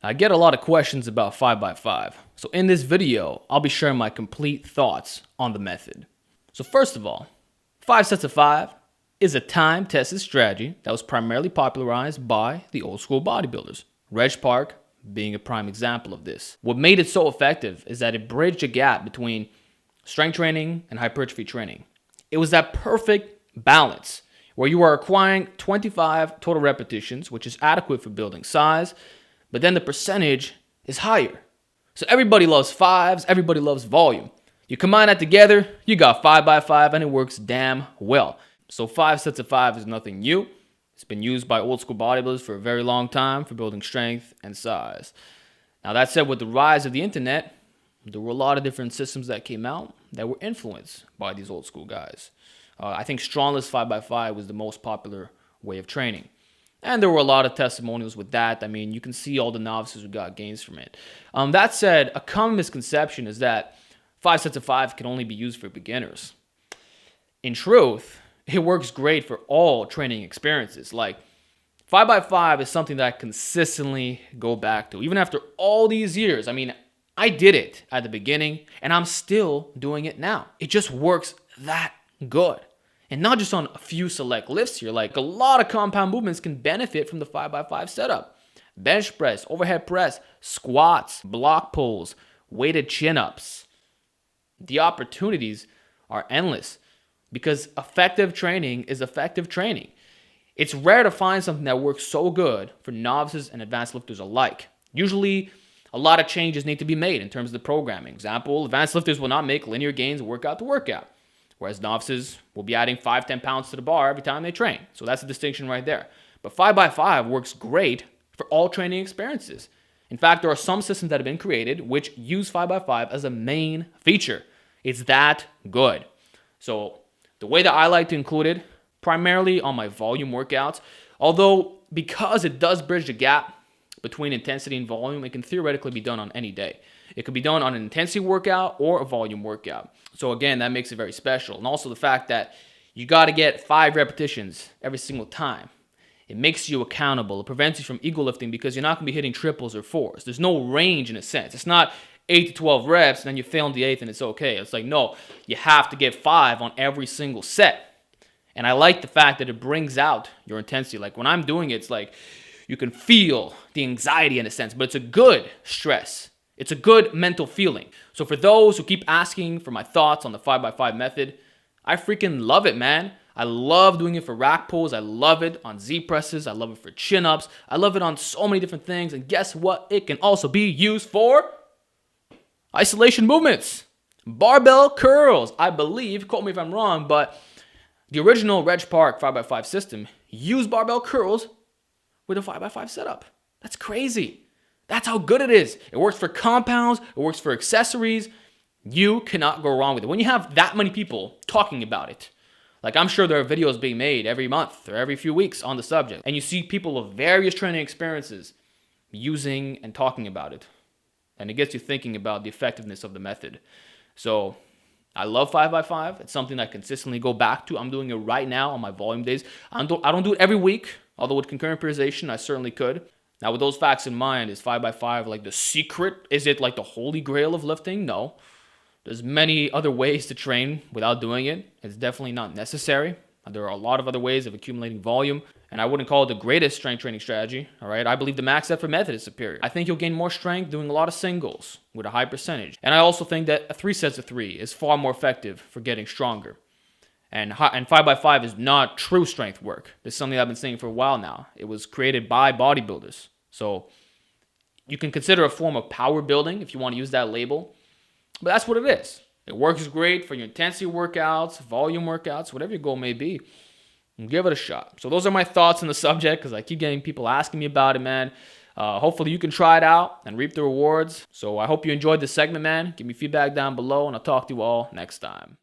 I get a lot of questions about 5x5. So in this video, I'll be sharing my complete thoughts on the method. So first of all, 5 sets of 5 is a time-tested strategy that was primarily popularized by the old school bodybuilders, Reg Park being a prime example of this. What made it so effective is that it bridged a gap between strength training and hypertrophy training. It was that perfect balance where you are acquiring 25 total repetitions, which is adequate for building size, but then the percentage is higher. So everybody loves fives, everybody loves volume. You combine that together, you got 5x5 and it works damn well. So 5 sets of 5 is nothing new. It's been used by old school bodybuilders for a very long time for building strength and size. Now that said, with the rise of the internet, there were a lot of different systems that came out that were influenced by these old school guys. I think Strongless 5x5 was the most popular way of training. And there were a lot of testimonials with that. I mean, you can see all the novices who got gains from it. That said, a common misconception is that 5 sets of 5 can only be used for beginners. In truth, it works great for all training experiences. Like 5x5 is something that I consistently go back to, even after all these years. I mean, I did it at the beginning, and I'm still doing it now. It just works that good. And not just on a few select lifts here, like a lot of compound movements can benefit from the 5x5 setup. Bench press, overhead press, squats, block pulls, weighted chin-ups. The opportunities are endless because effective training is effective training. It's rare to find something that works so good for novices and advanced lifters alike. Usually, a lot of changes need to be made in terms of the programming. Example, advanced lifters will not make linear gains workout to workout, whereas novices will be adding 5-10 pounds to the bar every time they train. So that's a distinction right there. But 5x5 works great for all training experiences. In fact, there are some systems that have been created which use 5x5 as a main feature. It's that good. So the way that I like to include it, primarily on my volume workouts, although because it does bridge the gap between intensity and volume, it can theoretically be done on any day. It could be done on an intensity workout or a volume workout. So again, that makes it very special. And also the fact that you got to get 5 repetitions every single time. It makes you accountable. It prevents you from ego lifting because you're not going to be hitting triples or fours. There's no range in a sense. It's not 8 to 12 reps and then you fail on the 8th and it's okay. It's like, no, you have to get 5 on every single set. And I like the fact that it brings out your intensity. Like when I'm doing it, it's like you can feel the anxiety in a sense, but it's a good stress. It's a good mental feeling. So for those who keep asking for my thoughts on the 5x5 method, I freaking love it, man. I love doing it for rack pulls. I love it on Z presses. I love it for chin-ups. I love it on so many different things. And guess what? It can also be used for isolation movements. Barbell curls. I believe, quote me if I'm wrong, but the original Reg Park 5x5 system used barbell curls with a 5x5 setup. That's crazy. That's how good it is. It works for compounds. It works for accessories. You cannot go wrong with it. When you have that many people talking about it, like I'm sure there are videos being made every month or every few weeks on the subject, and you see people of various training experiences using and talking about it, and it gets you thinking about the effectiveness of the method. So I love 5x5. It's something I consistently go back to. I'm doing it right now on my volume days. I don't do it every week, although with concurrent periodization, I certainly could. Now, with those facts in mind, is 5x5 like the secret? Is it like the holy grail of lifting? No. There's many other ways to train without doing it. It's definitely not necessary. There are a lot of other ways of accumulating volume, and I wouldn't call it the greatest strength training strategy, all right? I believe the max effort method is superior. I think you'll gain more strength doing a lot of singles with a high percentage. And I also think that a 3 sets of 3 is far more effective for getting stronger. And 5x5 is not true strength work. This is something I've been saying for a while now. It was created by bodybuilders. So you can consider a form of power building if you want to use that label. But that's what it is. It works great for your intensity workouts, volume workouts, whatever your goal may be. Give it a shot. So those are my thoughts on the subject because I keep getting people asking me about it, man. Hopefully you can try it out and reap the rewards. So I hope you enjoyed this segment, man. Give me feedback down below, and I'll talk to you all next time.